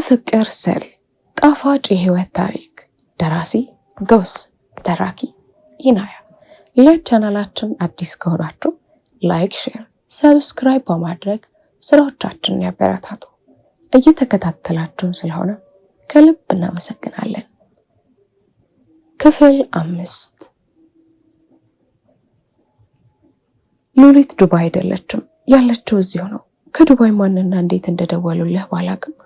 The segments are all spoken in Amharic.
የፍቅር ስል ጣፋጭ የህይወት ታሪክ ደራሲ ጎስ ተራኪ ኢናያ። ለቻናላችን አዲስ ከሆናችሁ ላይክ፣ ሼር፣ ሰብስክራይብ በማድረግ ስራዎቻችንን ያበረታቱ። እየተከታተላችሁን ስለሆነ ከልብ እናመሰግናለን። ክፍል 5። ሉሊት ዱባይ አይደለችም፣ ያለችው እዚሁ ነው። ከዱባይ ማንና እንዴት እንደደወሉልህ ባላቅም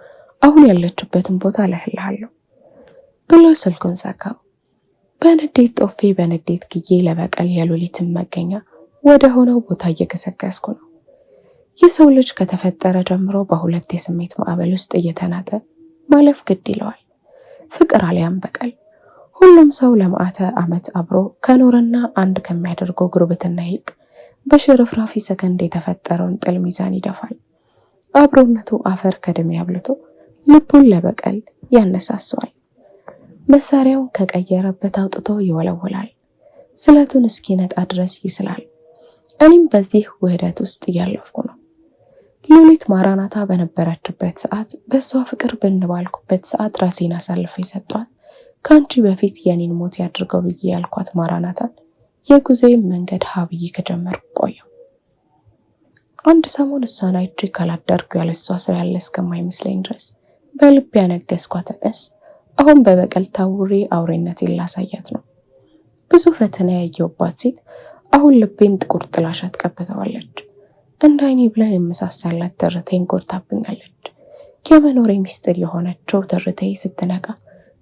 አሁን ያለችበትን ቦታ እልህልሃለሁ ብሎ ስልኩን ዘጋው። በንዴት ጦፌ በንዴት ግዬ ለበቀል የሉሊትን መገኛ ወደ ሆነው ቦታ እየገሰገስኩ ነው። የሰው ልጅ ከተፈጠረ ጀምሮ በሁለት የስሜት ማዕበል ውስጥ እየተናጠ ማለፍ ግድ ይለዋል፣ ፍቅር አሊያም በቀል። ሁሉም ሰው ለመዓተ ዓመት አብሮ ከኖረና አንድ ከሚያደርገው ጉርብትና ይልቅ በሽርፍራፊ ሰከንድ የተፈጠረውን ጥል ሚዛን ይደፋል። አብሮነቱ አፈር ከድሜ አብልቶ ልቡን ለበቀል ያነሳሰዋል። መሳሪያውን ከቀየረበት አውጥቶ ይወለውላል። ስለቱን እስኪነጣ ድረስ ይስላል። እኔም በዚህ ውህደት ውስጥ እያለፍኩ ነው። ሉሊት ማራናታ በነበረችበት ሰዓት፣ በሷ ፍቅር ብንባልኩበት ሰዓት ራሴን አሳልፌ ሰጧት። ከአንቺ በፊት የኔን ሞት ያድርገው ብዬ ያልኳት ማራናታን የጉዞዬን መንገድ ሀብዬ ከጀመርኩ ቆየሁ። አንድ ሰሞን እሷን አይቼ ካላደርኩ ያለሷ ሰው ያለ እስከማይመስለኝ ድረስ በልብ ያነገስኳት እንስት አሁን በበቀል ታውሬ አውሬነቴን ላሳያት ነው። ብዙ ፈተና ያየውባት ሴት አሁን ልቤን ጥቁር ጥላሸት ቀብተዋለች። እንደ አይኔ ብለን የመሳሳላት ትርቴን ጎድታብኛለች። የመኖሬ ሚስጥር የሆነችው ትርቴ ስትነቃ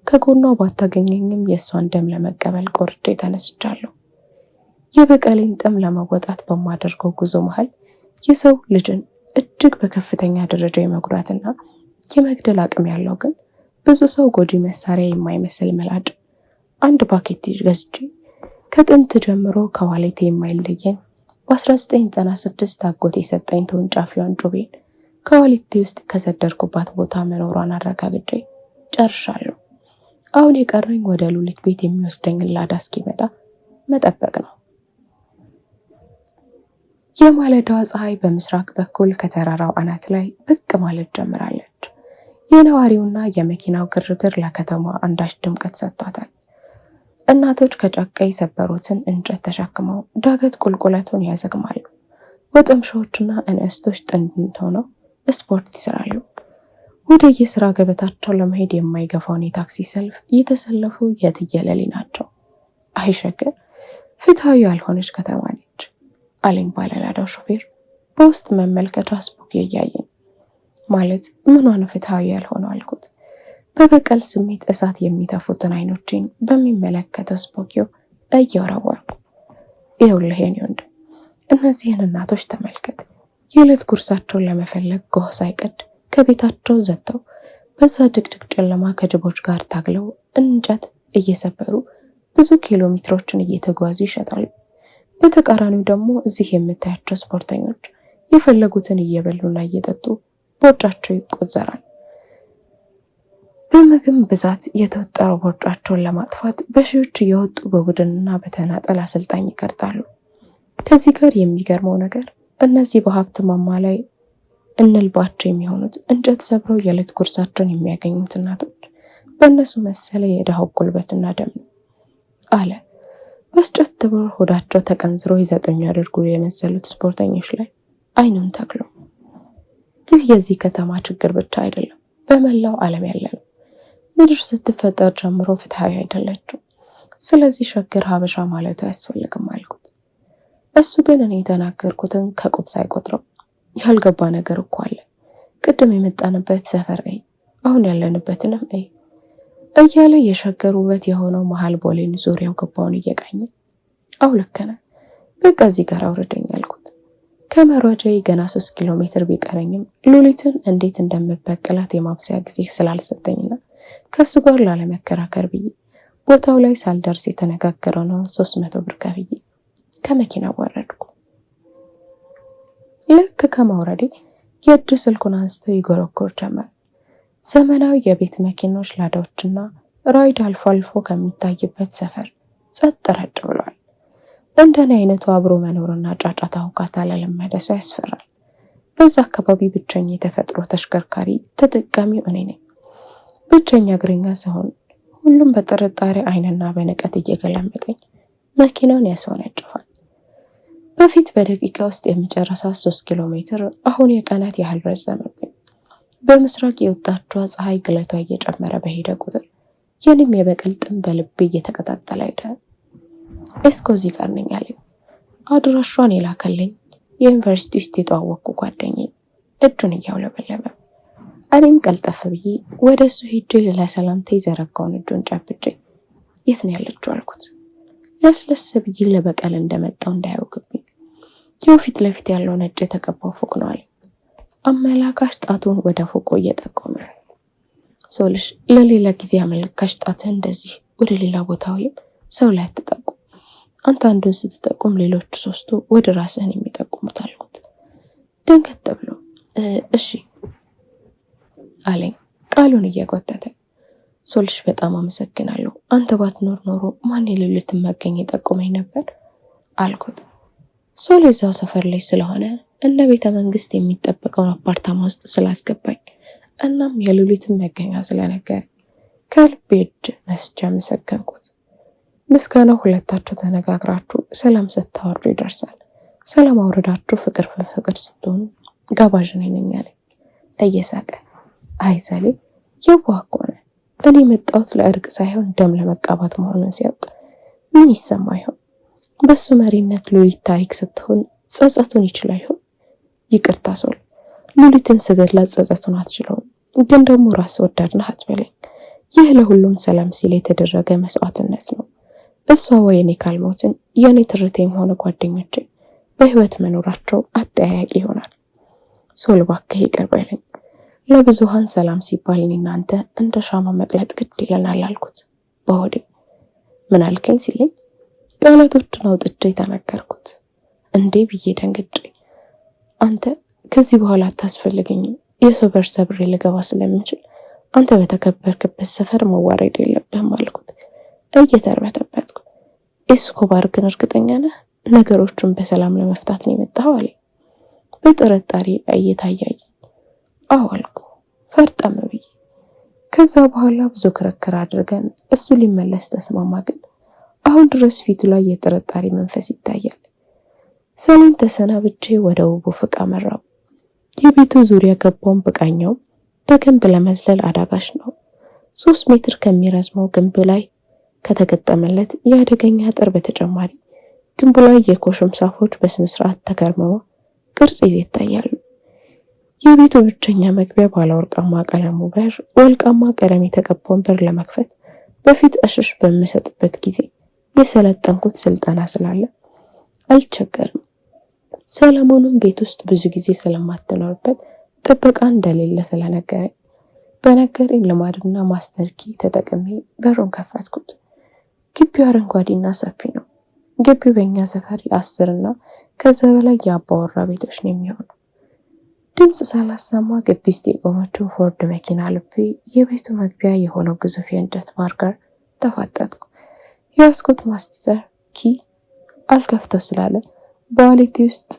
ከጎኗ ባታገኘኝም የእሷን ደም ለመቀበል ቆርጬ ተነስቻለሁ። የበቀሌን ጥም ለመወጣት በማደርገው ጉዞ መሃል የሰው ልጅን እጅግ በከፍተኛ ደረጃ የመጉዳትና የመግደል አቅም ያለው ግን ብዙ ሰው ጎጂ መሳሪያ የማይመስል ምላጭ አንድ ፓኬት ገዝቼ ከጥንት ጀምሮ ከዋሌቴ የማይለየኝ በ1996 አጎቴ የሰጠኝ ተወንጫፊዋን ጩቤን ከዋሌቴ ውስጥ ከሰደርኩባት ቦታ መኖሯን አረጋግጬ ጨርሻለሁ። አሁን የቀረኝ ወደ ሉሊት ቤት የሚወስደኝን ላዳ እስኪመጣ መጠበቅ ነው። የማለዳዋ ፀሐይ በምስራቅ በኩል ከተራራው አናት ላይ ብቅ ማለት ጀምራለች። የነዋሪውና የመኪናው ግርግር ለከተማ አንዳች ድምቀት ሰጥቷታል። እናቶች ከጫካ የሰበሩትን እንጨት ተሸክመው ዳገት ቁልቁለቱን ያዘግማሉ። ወጠምሻዎችና እንስቶች ጥንድ ሆነው ስፖርት ይሰራሉ። ወደ የስራ ገበታቸው ለመሄድ የማይገፋውን የታክሲ ሰልፍ እየተሰለፉ የትየለሌ ናቸው። አይሸግር ፍትሃዊ ያልሆነች ከተማ ነች አለኝ ባለላዳው ሾፌር በውስጥ መመልከቻ ስፖኪ እያየኝ። ማለት ምን ሆነ ፍትሃዊ ያልሆነው አልኩት። በበቀል ስሜት እሳት የሚተፉትን አይኖቼን በሚመለከተው ስፖኪዮ እየወረወርኩ። ይኸውልህ የኔ ወንድም፣ እነዚህን እናቶች ተመልከት። የዕለት ጉርሳቸውን ለመፈለግ ጎህ ሳይቀድ ከቤታቸው ዘጥተው በዛ ድቅድቅ ጨለማ ከጅቦች ጋር ታግለው እንጨት እየሰበሩ ብዙ ኪሎ ሜትሮችን እየተጓዙ ይሸጣሉ። በተቃራኒው ደግሞ እዚህ የምታያቸው ስፖርተኞች የፈለጉትን እየበሉና እየጠጡ ቦርጫቸው ይቆዘራል። በምግብ ብዛት የተወጠረው ቦርጫቸውን ለማጥፋት በሺዎች እየወጡ በቡድንና በተናጠል አሰልጣኝ ይቀርጣሉ። ከዚህ ጋር የሚገርመው ነገር እነዚህ በሀብት ማማ ላይ እንልባቸው የሚሆኑት እንጨት ሰብረው የዕለት ጉርሳቸውን የሚያገኙት እናቶች በእነሱ መሰለ የድሃው ጉልበትና ደም ነው አለ። በስጨት ብሎ ሆዳቸው ተቀንዝሮ ይዘጠኙ ያደርጉ የመሰሉት ስፖርተኞች ላይ አይኑን ተክሎ፣ ይህ የዚህ ከተማ ችግር ብቻ አይደለም፣ በመላው ዓለም ያለ ነው። ምድር ስትፈጠር ጀምሮ ፍትሃዊ አይደለችም። ስለዚህ ሸገር ሀበሻ ማለቱ አያስፈልግም አልኩት። እሱ ግን እኔ የተናገርኩትን ከቁብ ሳይቆጥረው ያልገባ ነገር እኮ አለ። ቅድም የመጣንበት ሰፈር አሁን ያለንበትንም እያለ የሸገር ውበት የሆነው መሀል ቦሌን ዙሪያው ገባውን እየቃኘ አው ልክ ነህ፣ በቃ እዚህ ጋር አውርደኝ አልኩት። ከመሯጃዬ ገና 3 ኪሎ ሜትር ቢቀረኝም ሉሊትን እንዴት እንደምበቀላት የማብሰያ ጊዜ ስላልሰጠኝና ከሱ ጋር ላለመከራከር ብዬ ቦታው ላይ ሳልደርስ የተነጋገረው ነው 300 ብር ከፍዬ ከመኪና ወረድኩ። ልክ ከማውረዴ የእጅ ስልኩን አንስቶ ይጎረጎር ጀመር። ዘመናዊ የቤት መኪኖች፣ ላዳዎችና ራይድ አልፎ አልፎ ከሚታይበት ሰፈር ጸጥ ረጭ ብሏል። እንደኔ አይነቱ አብሮ መኖርና ጫጫታ ሁካታ ለለመደ ሰው ያስፈራል። በዛ አካባቢ ብቸኛ የተፈጥሮ ተሽከርካሪ ተጠቃሚው እኔ ነኝ። ብቸኛ እግረኛ ሲሆን ሁሉም በጥርጣሬ አይንና በንቀት እየገለመጠኝ መኪናውን ያስወነጭፋል። በፊት በደቂቃ ውስጥ የሚጨርሳት 3 ኪሎ ሜትር አሁን የቀናት ያህል ረዘመብኝ። በምስራቅ የወጣችዋ ፀሐይ ግለቷ እየጨመረ በሄደ ቁጥር የኔም የበቀል ጥም በልቤ እየተቀጣጠለ ሄደ። ኤስኮ እዚህ ጋር ነኝ አለኝ። አድራሿን የላከልኝ የዩኒቨርሲቲ ውስጥ የተዋወቅኩ ጓደኛዬ እጁን እያውለበለበ፣ እኔም ቀልጠፍ ብዬ ወደ እሱ ሄጄ ለሰላምታ የዘረጋውን እጁን ጨብጬ የት ነው ያለችው አልኩት። ለስለስ ብዬ ለበቀል እንደመጣው እንዳያውቅብኝ። ይኸው ፊት ለፊት ያለው ነጭ የተቀባው ፎቅ ነው አለኝ። አመላካሽ ጣቱን ወደ ፎቁ እየጠቆመ፣ ሶልሽ ለሌላ ጊዜ አመልካሽ ጣትህ እንደዚህ ወደ ሌላ ቦታ ወይም ሰው ላይ አትጠቁም። አንተ አንዱን ስትጠቁም ሌሎቹ 3ቱ ወደ ራስህን የሚጠቁሙት አልኩት። ደንገጥ ብሎ እሺ አለኝ ቃሉን እየጎተተ። ሶልሽ በጣም አመሰግናለሁ። አንተ ባትኖር ኖሮ ማን የሌሉትን መገኝ የጠቁመኝ ነበር አልኩት። ሶል የዛው ሰፈር ላይ ስለሆነ እንደ ቤተ መንግስት የሚጠበቀውን አፓርታማ ውስጥ ስላስገባኝ እናም የሌሉትን መገኛ ስለነገር ከልቤ እጅ ነስቼ አመሰገንኩት። ምስጋናው ሁለታችሁ ተነጋግራችሁ ሰላም ስታወርዱ ይደርሳል። ሰላም አውርዳችሁ ፍቅር ስትሆኑ ጋባዥ ነኝ አለኝ እየሳቀ። አይ ሰሌ የዋህ እኮ ነህ። እኔ የመጣሁት ለእርቅ ሳይሆን ደም ለመቃባት መሆኑን ሲያውቅ ምን ይሰማ ይሆን? በሱ መሪነት ሉሊት ታሪክ ስትሆን ጸጸቱን ይችላል ይሆን? ይቅርታ ሶል፣ ሉሊትን ስገድላት ጸጸቱን አትችለውም። ግን ደግሞ ራስ ወዳድ ነህ አትበለኝ። ይህ ለሁሉም ሰላም ሲል የተደረገ መስዋዕትነት ነው። እሷ ወይኔ ካልሞትን የኔ ትርቴም ሆነ ጓደኞቼ በህይወት መኖራቸው አጠያያቂ ይሆናል። ሶል እባክህ ይቅር በለኝ። ለብዙሃን ሰላም ሲባል እኔና አንተ እንደ ሻማ መቅለጥ ግድ ይለናል አልኩት በሆዴ። ምን አልከኝ ሲለኝ ቃላቶችን አውጥቼ ተናገርኩት። እንዴ ብዬ ደንግጬ፣ አንተ ከዚህ በኋላ አታስፈልገኝም። የሰው በር ሰብሬ ልገባ ስለምችል አንተ በተከበርክበት ሰፈር መዋረድ የለብህም አልኩት እየተርበተበትኩ። ኤስኮባር ግን እርግጠኛ ነህ ነገሮቹን በሰላም ለመፍታት ነው የመጣኸው አለኝ በጥርጣሬ እየታያየ። አዎ አልኩ ፈርጠም ብዬ። ከዛ በኋላ ብዙ ክርክር አድርገን እሱ ሊመለስ ተስማማ። ግን አሁን ድረስ ፊቱ ላይ የጥርጣሬ መንፈስ ይታያል። ሰሌን ተሰናብቼ ወደ ውቡ ፎቅ አመራው። የቤቱ ዙሪያ ገባውን ብቃኛው በግንብ ለመዝለል አዳጋች ነው። 3 ሜትር ከሚረዝመው ግንብ ላይ ከተገጠመለት የአደገኛ አጥር በተጨማሪ ግንቡ ላይ የኮሽም ዛፎች በስነ ስርዓት ተከርመው ቅርጽ ይዘው ይታያሉ። የቤቱ ብቸኛ መግቢያ ባለ ወርቃማ ቀለሙ በር ወርቃማ ቀለም የተቀባውን በር ለመክፈት በፊት እሽሽ በሚሰጥበት ጊዜ የሰለጠንኩት ስልጠና ስላለ አልቸገርም። ሰለሞንም ቤት ውስጥ ብዙ ጊዜ ስለማትኖርበት ጥበቃ እንደሌለ ስለነገረኝ በነገረኝ ልማድና ማስተር ኪ ተጠቅሜ በሩን ከፈትኩት። ግቢው አረንጓዴና ሰፊ ነው። ግቢው በእኛ ሰፈር የ10 እና ከዛ በላይ የአባወራ ቤቶች ነው የሚሆኑ። ድምጽ ሳላሰማ ግቢ ውስጥ የቆመችው ፎርድ መኪና ልቤ የቤቱ መግቢያ የሆነው ግዙፍ የእንጨት ባር ጋር ተፋጠጥኩ። የያዝኩት ማስተር ኪ አልከፍተው ስላለ በዋሌቴ ውስጥ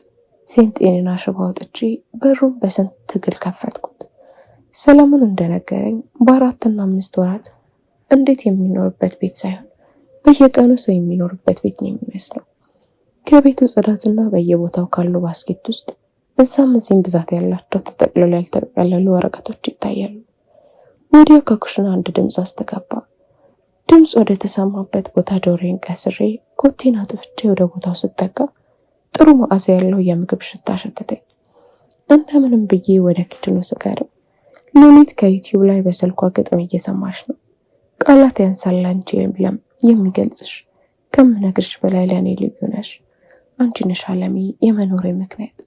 ሴንጤንና ሽቦ አውጥቼ በሩን በስንት ትግል ከፈትኩት። ሰለሞን እንደነገረኝ በ4 እና 5 ወራት እንዴት የሚኖርበት ቤት ሳይሆን በየቀኑ ሰው የሚኖርበት ቤት ነው የሚመስለው። ከቤቱ ጽዳትና በየቦታው ካሉ ባስኬት ውስጥ እዛም እዚህም ብዛት ያላቸው ተጠቅልለው ያልተጠቀለሉ ወረቀቶች ይታያሉ። ወዲያው ከኩሽና አንድ ድምፅ አስተጋባ። ድምፅ ወደ ተሰማበት ቦታ ጆሮዬን ቀስሬ ኮቴን አጥፍቼ ወደ ቦታው ስጠጋ ጥሩ መዓዛ ያለው የምግብ ሽታ ሸተተኝ። እንደምንም ብዬ ወደ ኪችኑ ስቀርብ ሉሊት ከዩቲዩብ ላይ በስልኳ ግጥም እየሰማች ነው። ቃላት ያንሳል አንቺ የሚገልጽሽ፣ ከምነግርሽ በላይ ለኔ ልዩ ነሽ። አንቺ ነሽ ዓለሜ፣ የመኖሬ ምክንያት፣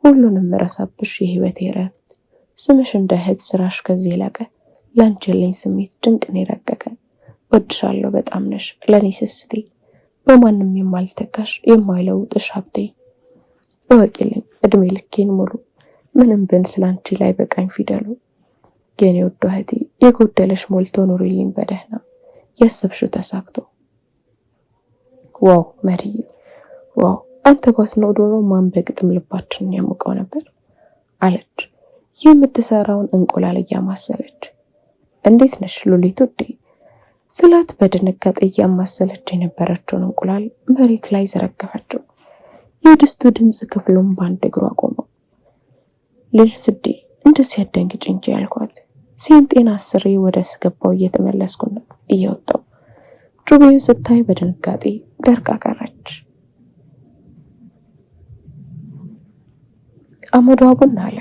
ሁሉንም ረሳብሽ የህይወቴ ረፍት። ስምሽ እንደ እህት፣ ስራሽ ከዚህ የላቀ፣ ላንቺ ያለኝ ስሜት ድንቅን የረቀቀ። ወድሻለሁ በጣም ነሽ ለኔ ስስቴ፣ በማንም የማልተካሽ የማይለውጥሽ ሀብቴ። እወቂልኝ እድሜ ልኬን ሙሉ፣ ምንም ብን ስላንቺ ላይ በቃኝ ፊደሉ። የኔ ወዶ እህቴ የጎደለሽ ሞልቶ ኑሪልኝ በደህና፣ ያሰብሽው ተሳክቶ። ዋው መሪዬ ዋው፣ አንተ ባትኖር ኖሮ ማን በግጥም ልባችንን ያሞቀው ነበር አለች የምትሰራውን እንቁላል እያማሰለች። እንዴት ነሽ ሉሊት ውዴ ስላት በድንጋጤ እያማሰለች የነበረችውን እንቁላል መሬት ላይ ዘረገፈችው። የድስቱ ድምፅ ክፍሉን በአንድ እግሩ አቆመው። ሉሊት ውዴ እንደዚህ አትደንግጪ እንጂ ያልኳት። ሴንጤን አስሬ ወደ ስገባው እየተመለስኩ ነው እየወጣው። ጩቤውን ስታይ በድንጋጤ ደርቃ ቀረች። አመዷ ቡና አለ።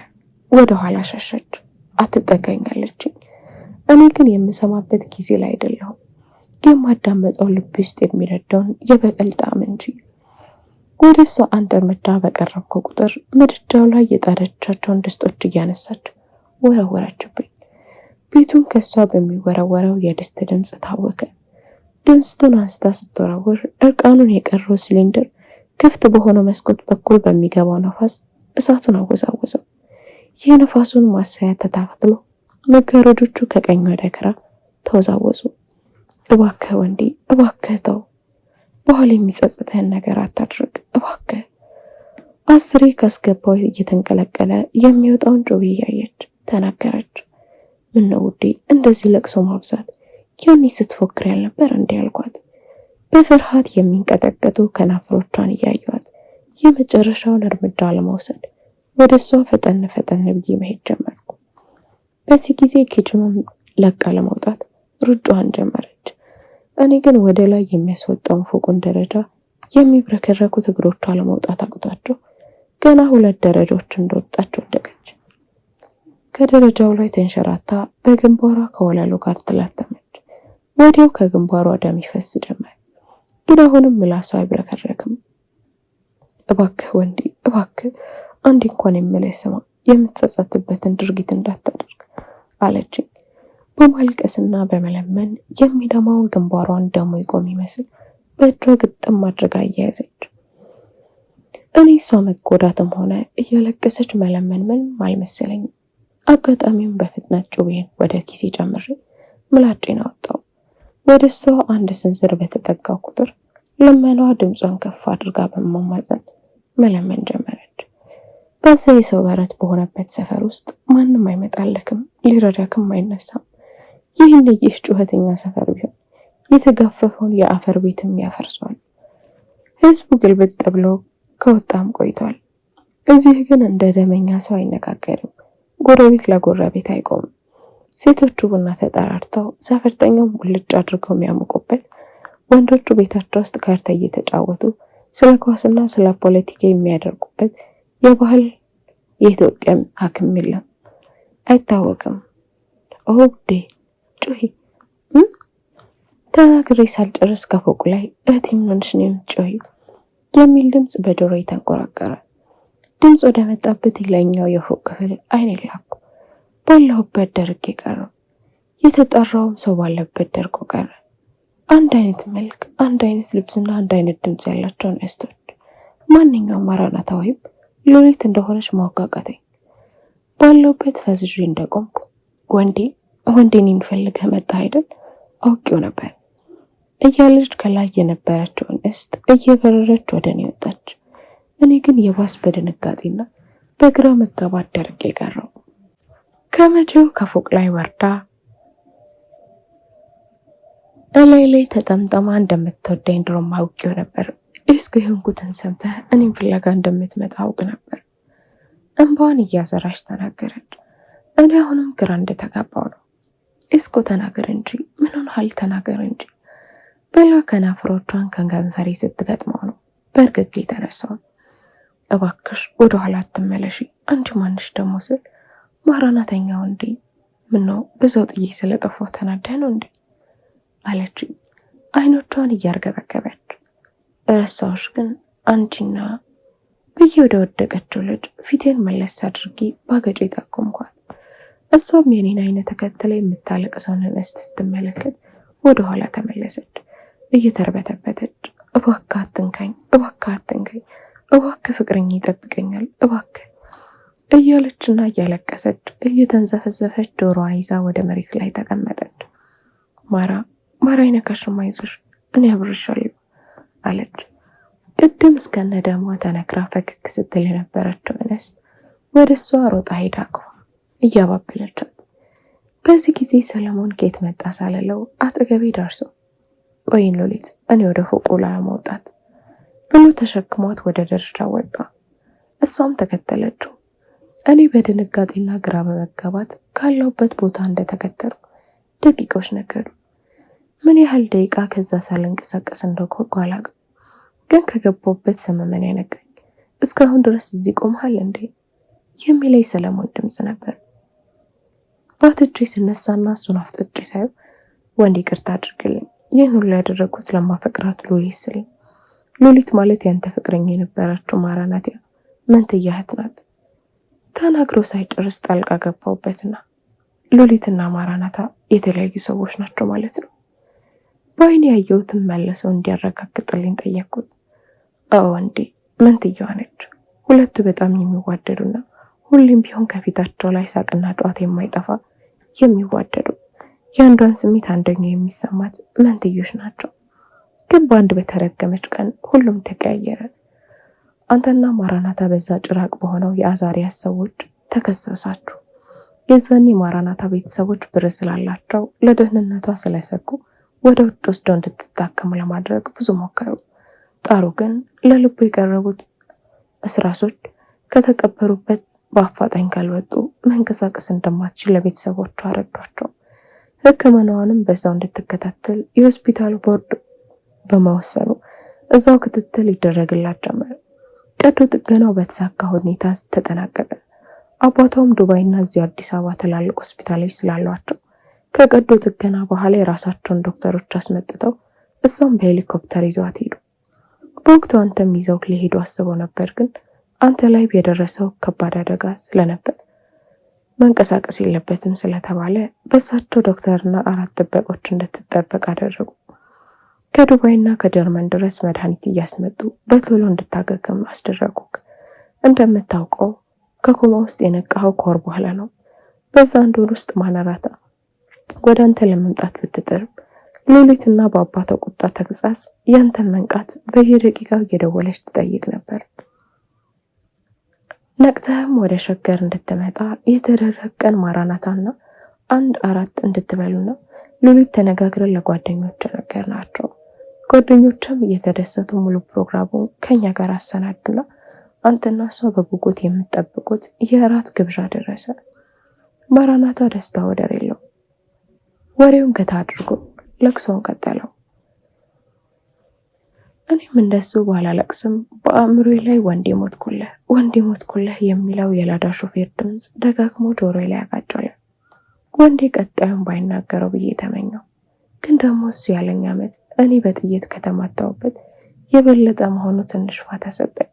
ወደ ኋላ ሸሸች። አትጠጋኛለችኝ። እኔ ግን የምሰማበት ጊዜ ላይ አይደለሁም። የማዳመጠው ልብ ውስጥ የሚረዳውን የበቀል ጣዕም እንጂ። ወደ እሷ አንድ እርምጃ በቀረብኩ ቁጥር ምድጃው ላይ የጣደቻቸውን ድስቶች እያነሳች ወረወረችብኝ። ቤቱን ከሷ በሚወረወረው የድስት ድምፅ ታወከ። ድስቱን አንስታ ስትወረውር እርቃኑን የቀረው ሲሊንደር ክፍት በሆነው መስኮት በኩል በሚገባው ነፋስ እሳቱን አወዛወዘው። የነፋሱን ማሳያ ተታክሎ መጋረጆቹ ከቀኝ ወደ ግራ ተወዛወዙ። እባክህ ወንዴ እባክህ ተው፣ በኋላ የሚጸጽትህን ነገር አታድርግ እባክህ። አስሬ ካስገባው እየተንቀለቀለ የሚወጣውን ጩቤ እያየች ተናገረች። ምነው ውዴ እንደዚህ ለቅሶ ማብዛት፣ ያኔ ስትፎክር ያልነበር እንዲህ ያልኳት። በፍርሃት የሚንቀጠቀጡ ከናፍሮቿን እያየዋት የመጨረሻውን እርምጃ ለመውሰድ ወደ እሷ ፈጠን ብዬ መሄድ ጀመርኩ። በዚህ ጊዜ ኪችኑን ለቃ ለመውጣት ሩጫዋን ጀመረች። እኔ ግን ወደ ላይ የሚያስወጣውን ፎቁን ደረጃ የሚብረከረኩት እግሮቿ ለመውጣት አቅቷቸው ገና 2 ደረጃዎች እንደወጣች ወደቀች። ከደረጃው ላይ ተንሸራታ በግንባሯ ከወለሉ ጋር ተላተመች። ወዲያው ከግንባሯ ደም ይፈስ ጀመር። ግን አሁንም ምላሷ አይብረከረክም። እባክህ ወንዴ እባክህ አንድ እንኳን የምልህ ስማ፣ የምትጸጸትበትን ድርጊት እንዳታደርግ አለችኝ። በማልቀስና በመለመን የሚደማውን ግንባሯን ደሞ ይቆም ይመስል በእጇ ግጥም አድርጋ እያያዘች። እኔ እሷ መጎዳትም ሆነ እያለቀሰች መለመን ምንም አልመሰለኝም። አጋጣሚውን በፍጥነት ጩቤን ወደ ኪሴ ጨምሬ ምላጬን አወጣው። ወደ እሷ አንድ ስንዝር በተጠጋው ቁጥር ልመናዋ ድምጿን ከፍ አድርጋ በማማፀን መለመን ጀመረች። በዛ የሰው በረት በሆነበት ሰፈር ውስጥ ማንም አይመጣልክም፣ ሊረዳክም አይነሳም። ይህን ይህ ጩኸተኛ ሰፈር ቢሆን የተጋፈፈውን የአፈር ቤትም ያፈርሷል። ህዝቡ ግልብጥ ብሎ ከወጣም ቆይቷል። እዚህ ግን እንደ ደመኛ ሰው አይነጋገርም። ጎረቤት ለጎረቤት አይቆምም። ሴቶቹ ቡና ተጠራርተው ሰፈርተኛው ሙልጭ አድርገው የሚያሙቁበት፣ ወንዶቹ ቤታቸው ውስጥ ካርታ እየተጫወቱ ስለ ኳስና ስለ ፖለቲካ የሚያደርጉበት የባህል የኢትዮጵያ ሐኪም የለም። አይታወቅም። ኦዴ ጩሂ ተናግሬ ሳልጨርስ ከፎቁ ላይ እህቴ ምን ሆነሽ ነው የምትጮሂው የሚል ድምፅ በጆሮዬ ተንቆራቀረ። ድምፅ ወደ መጣበት የላይኛው የፎቅ ክፍል አይኔ ላኩ። ባለሁበት ደርቄ ቀረሁ። የተጠራውም ሰው ባለበት ደርቆ ቀረ። አንድ አይነት መልክ፣ አንድ አይነት ልብስና አንድ አይነት ድምፅ ያላቸው እንስቶች። ማንኛውም ማራናታ ወይም ሉሊት እንደሆነች ማወቅ አቃተኝ። ባለሁበት ፈዝዤ እንደቆምኩ ወንዴን እንፈልገህ መጣህ አይደል? አውቄው ነበር እያለች ከላይ የነበረችው እንስት እየበረረች ወደ እኔ ወጣች። እኔ ግን የባስ በድንጋጤና በግራ መጋባት ደርቄ ቀረሁ። ከመቼው ከፎቅ ላይ ወርዳ እላይ ላይ ተጠምጠማ እንደምትወደኝ ድሮም አውቄው ነበር። እስኪ የሆንኩትን ሰምተህ እኔም ፍለጋ እንደምትመጣ አውቅ ነበር። እንባዋን እያዘራች ተናገረች። እኔ አሁንም ግራ እንደተጋባው ነው። እስኮ ተናገር እንጂ ምን ሆነሃል? ተናገር እንጂ ብላ ከናፍሮቿን ከንፈሬ ስትገጥመው ነው በእርግጌ የተነሳው። እባክሽ ወደ ኋላ አትመለሺ፣ አንቺ ማንሽ ደግሞ ስል ማራናተኛው እንዴ ምነው በዛው ጥዬ ስለጠፋሁ ተናደህ ነው እንዴ አለችኝ፣ አይኖቿን እያርገበገበች። እረሳሁሽ ግን አንቺና ብዬ ወደ ወደቀችው ልጅ ፊቴን መለስ አድርጌ ባገጬ ጠቆምኳት። እሷም የኔን አይነት ተከትላ የምታለቅሰውን እንስት ስትመለከት ወደ ኋላ ተመለሰች እየተርበተበተች። እባክህ አትንካኝ፣ እባክህ አትንካኝ፣ እባክህ ፍቅረኛ ይጠብቀኛል እባክህ እያለችና እያለቀሰች እየተንዘፈዘፈች ጆሮዋን ይዛ ወደ መሬት ላይ ተቀመጠች። ማራ አይነካሽም፣ አይዞሽ እኔ አብርሻለሁ አለች። ቅድም እስከነ ደሟ ተነክራ ፈገግ ስትል የነበረችው እንስት ወደ እሷ ሮጣ ሄዳ አቅፋ እያባበለቻት በዚህ ጊዜ ሰለሞን ከየት መጣ ሳልለው አጠገቤ ደርሶ ቆይን ሉሊት እኔ ወደ ፎቁ ላይ መውጣት ብሎ ተሸክሟት ወደ ደረጃ ወጣ። እሷም ተከተለችው። እኔ በድንጋጤና ግራ በመጋባት ካለውበት ቦታ እንደተከተሉ ደቂቃዎች ነገሩ። ምን ያህል ደቂቃ ከዛ ሳልንቀሳቀስ እንደቆምኩ አላውቅም። ግን ከገባሁበት ሰመመን ያነቃኝ እስካሁን ድረስ እዚህ ቆምሃል እንዴ የሚለኝ ሰለሞን ድምጽ ነበር። ባትቼ ስነሳና እሱን አፍጥጬ ሳየው ወንድ ይቅርታ አድርግልኝ፣ ይህን ሁሉ ያደረኩት ለማፈቅራት ሉሊት ስል። ሉሊት ማለት ያንተ ፍቅረኛ የነበረችው ማራናት መንትያ እህት ናት። ተናግሮ ሳይጨርስ ጣልቃ ገባሁበትና ሉሊትና ማራናታ የተለያዩ ሰዎች ናቸው ማለት ነው። በአይኔ ያየሁትን መልሰው እንዲያረጋግጥልኝ ጠየቅኩት። አዎ ወንዴ መንትያዋ ነች። ሁለቱ በጣም የሚዋደዱና ሁሌም ቢሆን ከፊታቸው ላይ ሳቅና ጨዋታ የማይጠፋ የሚዋደዱ የአንዷን ስሜት አንደኛው የሚሰማት መንትዮች ናቸው። ግን በአንድ በተረገመች ቀን ሁሉም ተቀያየረ። አንተና ማራናታ በዛ ጭራቅ በሆነው የአዛሪያስ ሰዎች ተከሰሳችሁ። የዛኔ ማራናታ ቤተሰቦች ብር ስላላቸው ለደህንነቷ ስለሰጉ ወደ ውጭ ወስደው እንድትታከም ለማድረግ ብዙ ሞከሩ። ጣሩ ግን ለልቡ የቀረቡት እስራሶች ከተቀበሩበት በአፋጣኝ ካልወጡ መንቀሳቀስ እንደማትችል ለቤተሰቦቿ አረዷቸው። ሕክምናዋንም በዛው እንድትከታተል የሆስፒታሉ ቦርድ በመወሰኑ እዛው ክትትል ይደረግላት ጀመር። ቀዶ ጥገናው በተሳካ ሁኔታ ተጠናቀቀ። አባቷም ዱባይና እዚሁ አዲስ አበባ ትላልቅ ሆስፒታሎች ስላሏቸው ከቀዶ ጥገና በኋላ የራሳቸውን ዶክተሮች አስመጥተው እሷም በሄሊኮፕተር ይዘዋት ሄዱ። በወቅቱ አንተም ይዘው ሊሄዱ አስበው ነበር፣ ግን አንተ ላይ የደረሰው ከባድ አደጋ ስለነበር መንቀሳቀስ የለበትም ስለተባለ በሳቸው ዶክተርና 4 ጥበቆች እንድትጠበቅ አደረጉ። ከዱባይና ከጀርመን ድረስ መድኃኒት እያስመጡ በቶሎ እንድታገገም አስደረጉ። እንደምታውቀው ከኮማ ውስጥ የነቃኸው ከወር በኋላ ነው። በዛ አንድ ወር ውስጥ ማራናታ ወደ አንተ ለመምጣት ብትጥርም ሉሊትና በአባቷ ቁጣ ተግሳጽ ያንተን መንቃት በየደቂቃው እየደወለች ትጠይቅ ነበር። ነቅተህም ወደ ሸገር እንድትመጣ የተደረገን ማራናታና 1-4 እንድትበሉና ሉሊት ተነጋግረን ለጓደኞች ነገር ናቸው። ጓደኞችም እየተደሰቱ ሙሉ ፕሮግራሙን ከኛ ጋር አሰናዱና አንተና እሷ በጉጉት የምትጠብቁት የእራት ግብዣ ደረሰ። ማራናታ ደስታ ወደር የለው። ወሬውን ገታ አድርጎ ለቅሶውን ቀጠለው። እኔም እንደሱ ባላለቅስም በአእምሮዬ ላይ ወንዴ ሞትኩልህ የሚለው የላዳ ሾፌር ድምጽ ደጋግሞ ጆሮዬ ላይ ያጋጨለ። ወንዴ ቀጣዩን ባይናገረው ብዬ ተመኘው። ግን ደግሞ እሱ ያለኝ ዓመት እኔ በጥይት ከተማታውበት የበለጠ መሆኑ ትንሽ ፋታ ሰጠኝ።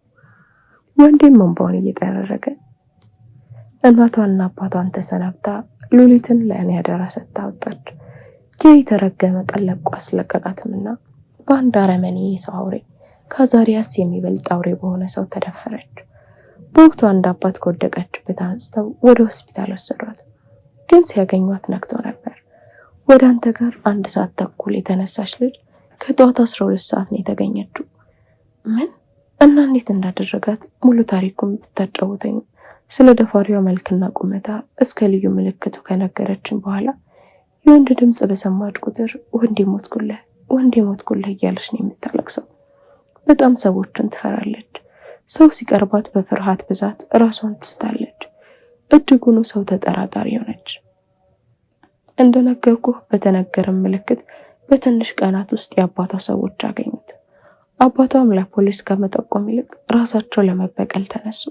ወንዴም እንባውን እየጠረረገ እናቷንና አባቷን ተሰናብታ ሉሊትን ለእኔ አደራ ሰጥታ ወጣች። ይህ የተረገመ ቀን ለቆ አስለቀቃትምና በአንድ አረመኔ ሰው አውሬ ከአዛሪያስ የሚበልጥ አውሬ በሆነ ሰው ተደፈረች። በወቅቱ አንድ አባት ከወደቀችበት አንስተው ወደ ሆስፒታል ወሰዷት። ግን ሲያገኟት ነክቶ ነበር። ወደ አንተ ጋር 1 ሰዓት ተኩል የተነሳች ልጅ ከጠዋት 12 ሰዓት ነው የተገኘችው። ምን እና እንዴት እንዳደረጋት ሙሉ ታሪኩን ብታጫውተኝ ስለ ደፋሪዋ መልክና ቁመታ እስከ ልዩ ምልክቱ ከነገረችን በኋላ የወንድ ድምጽ በሰማች ቁጥር ወንዴ ሞትኩልህ እያለች ነው የምታለቅሰው። በጣም ሰዎችን ትፈራለች። ሰው ሲቀርባት በፍርሃት ብዛት ራሷን ትስታለች። እጅጉኑ ሰው ተጠራጣሪ ሆነች። እንደነገርኩ በተነገረም ምልክት በትንሽ ቀናት ውስጥ የአባቷ ሰዎች አገኙት። አባቷም ለፖሊስ ከመጠቆም ይልቅ ራሳቸው ለመበቀል ተነሱ።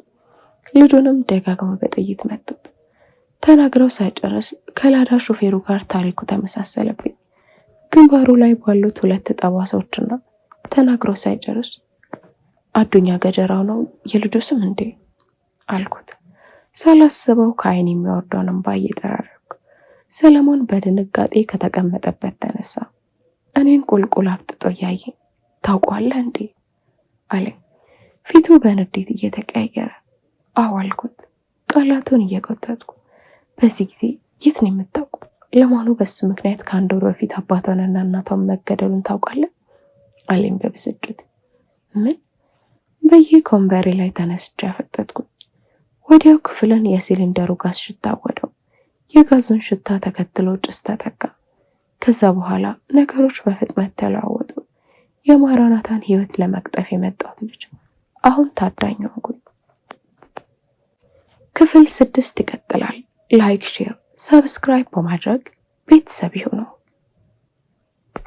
ልጁንም ደጋግመው በጥይት መቱት። ተናግረው ሳይጨርስ ከላዳ ሾፌሩ ጋር ታሪኩ ተመሳሰለብኝ። ግንባሩ ላይ ባሉት 2 ጠባሳዎችና ተናግረው ሳይጨርስ አዱኛ ገጀራው ነው የልጁ ስም እንዴ አልኩት። ሳላስበው ከዓይን የሚወርደውን እንባ እየጠራረኩ። ሰለሞን በድንጋጤ ከተቀመጠበት ተነሳ። እኔን ቁልቁል አፍጥጦ እያየኝ ታውቋለህ እንዴ አለኝ። ፊቱ በንዴት እየተቀያየረ አዎ አልኩት፣ ቃላቱን እየቆጠጥኩ። በዚህ ጊዜ የት ነው የምታውቁ? ለመሆኑ በሱ ምክንያት ከ1 ወር በፊት አባቷንና እናቷን መገደሉን ታውቃለህ አለኝ በብስጭት። ምን? በየኮምበሬ ላይ ተነስቼ ያፈጠጥኩት። ወዲያው ክፍልን የሲሊንደሩ ጋዝ ሽታ ወደው። የጋዙን ሽታ ተከትሎ ጭስ ተጠጋ። ከዛ በኋላ ነገሮች በፍጥነት ተለዋወጡ። የማራናታን ህይወት ለመቅጠፍ የመጣሁት ልጅ አሁን ታዳኝ ሆንኩኝ። ክፍል 6 ይቀጥላል። ላይክ፣ ሼር፣ ሰብስክራይብ በማድረግ ቤተሰብ ይሁኑ።